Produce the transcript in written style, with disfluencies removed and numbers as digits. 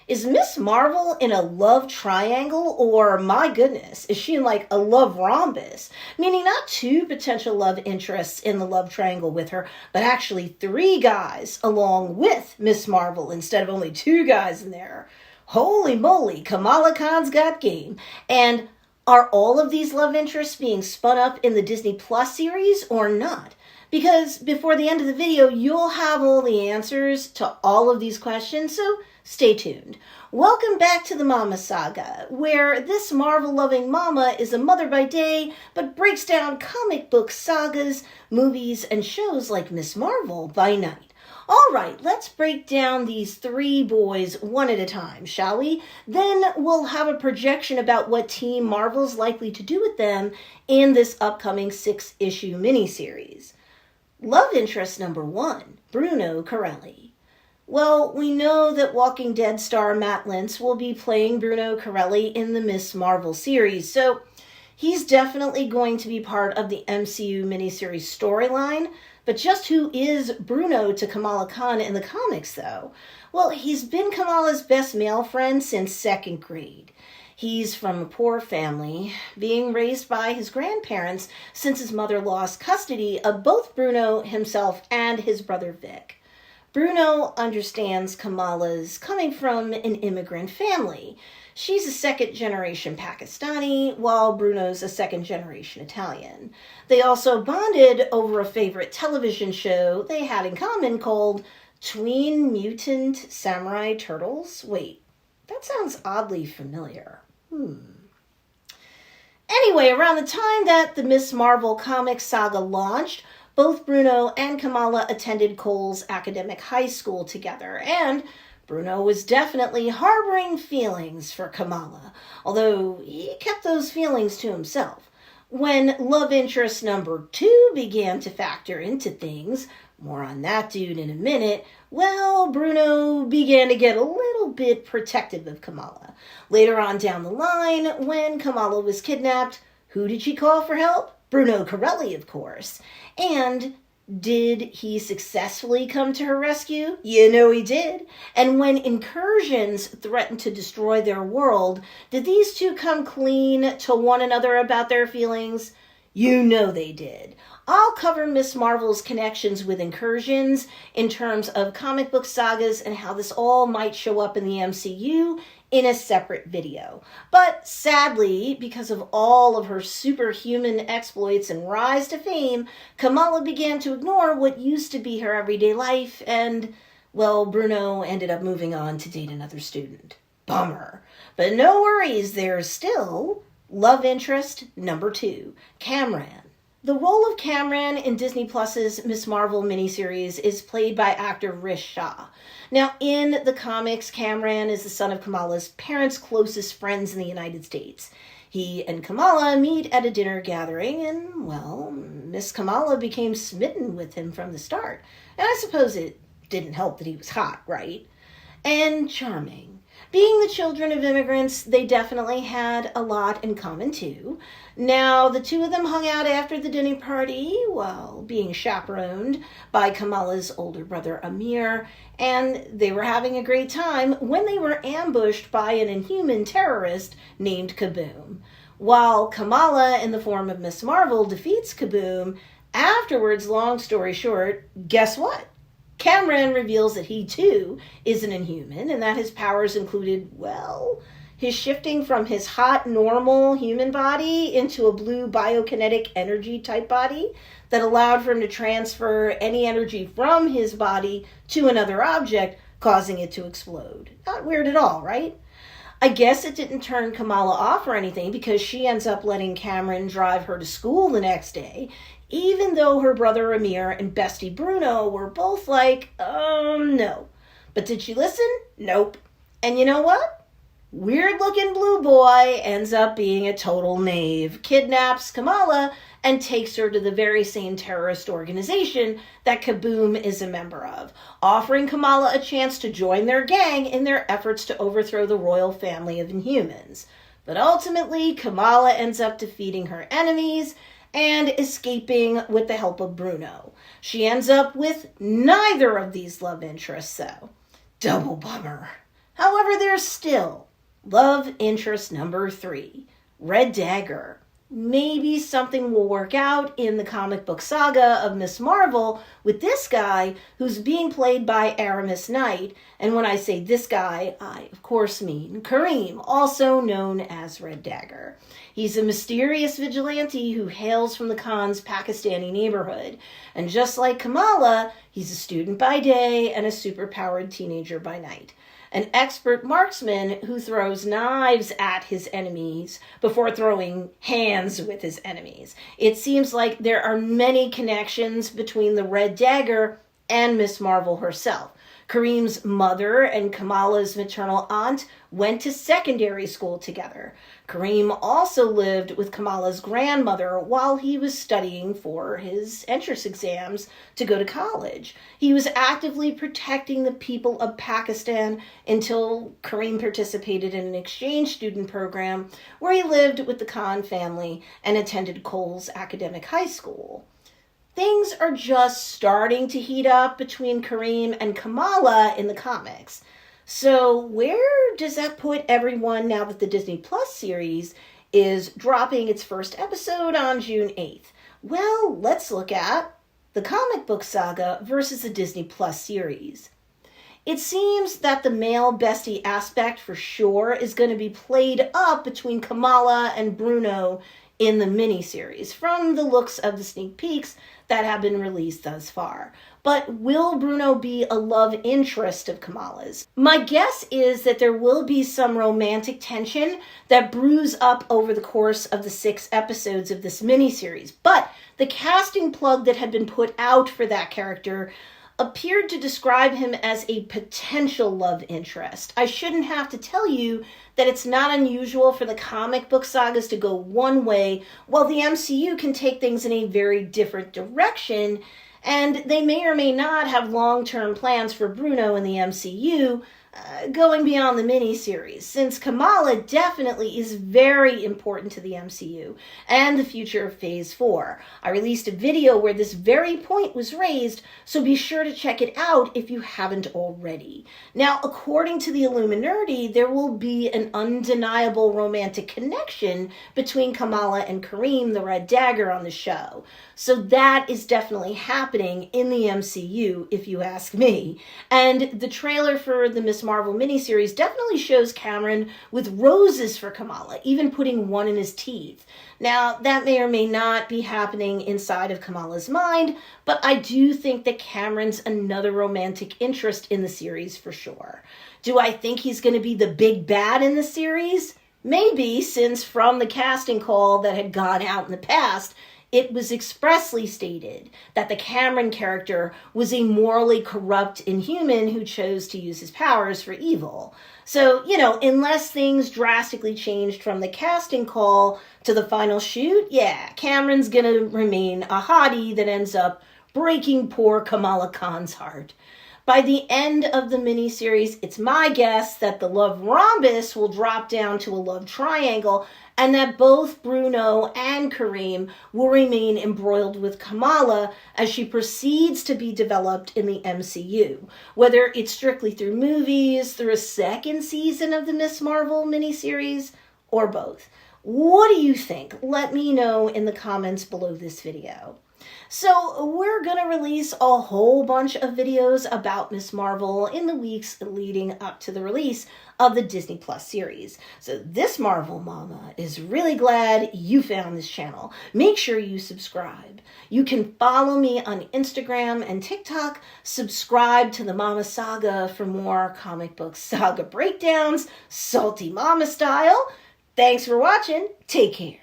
Is Miss Marvel in a love triangle, or my goodness, is she in like a love rhombus? Meaning not two potential love interests in the love triangle with her, but actually three guys along with Miss Marvel instead of only two guys in there. Holy moly, Kamala Khan's got game. And are all of these love interests being spun up in the Disney Plus series or not? Because before the end of the video, you'll have all the answers to all of these questions, so stay tuned. Welcome back to the Mama Saga, where this Marvel-loving mama is a mother by day, but breaks down comic book sagas, movies, and shows like Miss Marvel by night. All right, let's break down these three boys one at a time, shall we? Then we'll have a projection about what Team Marvel's likely to do with them in this upcoming 6-issue miniseries. Love interest number 1, Bruno Corelli. Well, we know that Walking Dead star Matt Lintz will be playing Bruno Corelli in the Miss Marvel series, so he's definitely going to be part of the MCU miniseries storyline. But just who is Bruno to Kamala Khan in the comics, though? Well, he's been Kamala's best male friend since 2nd grade. He's from a poor family, being raised by his grandparents since his mother lost custody of both Bruno himself and his brother Vic. Bruno understands Kamala's coming from an immigrant family. She's a 2nd-generation Pakistani, while Bruno's a 2nd-generation Italian. They also bonded over a favorite television show they had in common called Tween Mutant Samurai Turtles. Wait, that sounds oddly familiar. Anyway, around the time that the Miss Marvel comic saga launched, both Bruno and Kamala attended Coles Academic High School together, and Bruno was definitely harboring feelings for Kamala, although he kept those feelings to himself. When love interest number 2 began to factor into things, more on that dude in a minute, well, Bruno began to get a little bit protective of Kamala. Later on down the line, when Kamala was kidnapped, who did she call for help? Bruno Corelli, of course. And did he successfully come to her rescue? You know he did. And when incursions threatened to destroy their world, did these two come clean to one another about their feelings? You know they did. I'll cover Miss Marvel's connections with incursions in terms of comic book sagas and how this all might show up in the MCU in a separate video. But sadly, because of all of her superhuman exploits and rise to fame, Kamala began to ignore what used to be her everyday life, and, well, Bruno ended up moving on to date another student. Bummer. But no worries, there's still love interest number 2, Kamran. The role of Kamran in Disney Plus's Miss Marvel miniseries is played by actor Rish Shah. Now, in the comics, Kamran is the son of Kamala's parents' closest friends in the United States. He and Kamala meet at a dinner gathering, and, well, Miss Kamala became smitten with him from the start. And I suppose it didn't help that he was hot, right? And charming. Being the children of immigrants, they definitely had a lot in common, too. Now, the two of them hung out after the dinner party while being chaperoned by Kamala's older brother, Amir, and they were having a great time when they were ambushed by an inhuman terrorist named Kaboom. While Kamala, in the form of Miss Marvel, defeats Kaboom, afterwards, long story short, guess what? Kamran reveals that he, too, is an Inhuman, and that his powers included, well, his shifting from his hot, normal human body into a blue biokinetic energy-type body that allowed for him to transfer any energy from his body to another object, causing it to explode. Not weird at all, right? I guess it didn't turn Kamala off or anything, because she ends up letting Kamran drive her to school the next day, even though her brother Amir and bestie Bruno were both like, no. But did she listen? Nope. And you know what? Weird-looking blue boy ends up being a total knave, kidnaps Kamala, and takes her to the very same terrorist organization that Kaboom is a member of, offering Kamala a chance to join their gang in their efforts to overthrow the royal family of Inhumans. But ultimately, Kamala ends up defeating her enemies and escaping with the help of Bruno. She ends up with neither of these love interests, though. Double bummer. However, there's still love interest number 3, Red Dagger. Maybe something will work out in the comic book saga of Miss Marvel with this guy who's being played by Aramis Knight. And when I say this guy, I of course mean Kareem, also known as Red Dagger. He's a mysterious vigilante who hails from the Khan's Pakistani neighborhood. And just like Kamala, he's a student by day and a superpowered teenager by night. An expert marksman who throws knives at his enemies before throwing hands with his enemies. It seems like there are many connections between the Red Dagger and Miss Marvel herself. Kareem's mother and Kamala's maternal aunt went to secondary school together. Kareem also lived with Kamala's grandmother while he was studying for his entrance exams to go to college. He was actively protecting the people of Pakistan until Kareem participated in an exchange student program where he lived with the Khan family and attended Coles Academic High School. Things are just starting to heat up between Kareem and Kamala in the comics. So where does that put everyone now that the Disney Plus series is dropping its first episode on June 8th? Well, let's look at the comic book saga versus the Disney Plus series. It seems that the male bestie aspect for sure is going to be played up between Kamala and Bruno in the miniseries, from the looks of the sneak peeks that have been released thus far. But will Bruno be a love interest of Kamala's? My guess is that there will be some romantic tension that brews up over the course of the 6 episodes of this miniseries. But the casting plug that had been put out for that character appeared to describe him as a potential love interest. I shouldn't have to tell you that it's not unusual for the comic book sagas to go one way, while the MCU can take things in a very different direction, and they may or may not have long-term plans for Bruno in the MCU, going beyond the miniseries, since Kamala definitely is very important to the MCU and the future of Phase 4. I released a video where this very point was raised, so be sure to check it out if you haven't already. Now, according to the Illuminati, there will be an undeniable romantic connection between Kamala and Kareem, the Red Dagger, on the show. So that is definitely happening in the MCU, if you ask me. And the trailer for the Miss Marvel miniseries definitely shows Cameron with roses for Kamala, even putting one in his teeth. Now, that may or may not be happening inside of Kamala's mind, but I do think that Cameron's another romantic interest in the series for sure. Do I think he's going to be the big bad in the series? Maybe, since from the casting call that had gone out in the past, it was expressly stated that the Cameron character was a morally corrupt inhuman who chose to use his powers for evil. So, unless things drastically changed from the casting call to the final shoot, yeah, Cameron's gonna remain a hottie that ends up breaking poor Kamala Khan's heart. By the end of the miniseries, it's my guess that the love rhombus will drop down to a love triangle, and that both Bruno and Kareem will remain embroiled with Kamala as she proceeds to be developed in the MCU. Whether it's strictly through movies, through a second season of the Miss Marvel miniseries, or both. What do you think? Let me know in the comments below this video. So we're going to release a whole bunch of videos about Miss Marvel in the weeks leading up to the release of the Disney Plus series. So this Marvel Mama is really glad you found this channel. Make sure you subscribe. You can follow me on Instagram and TikTok. Subscribe to the Mama Saga for more comic book saga breakdowns, salty mama style. Thanks for watching. Take care.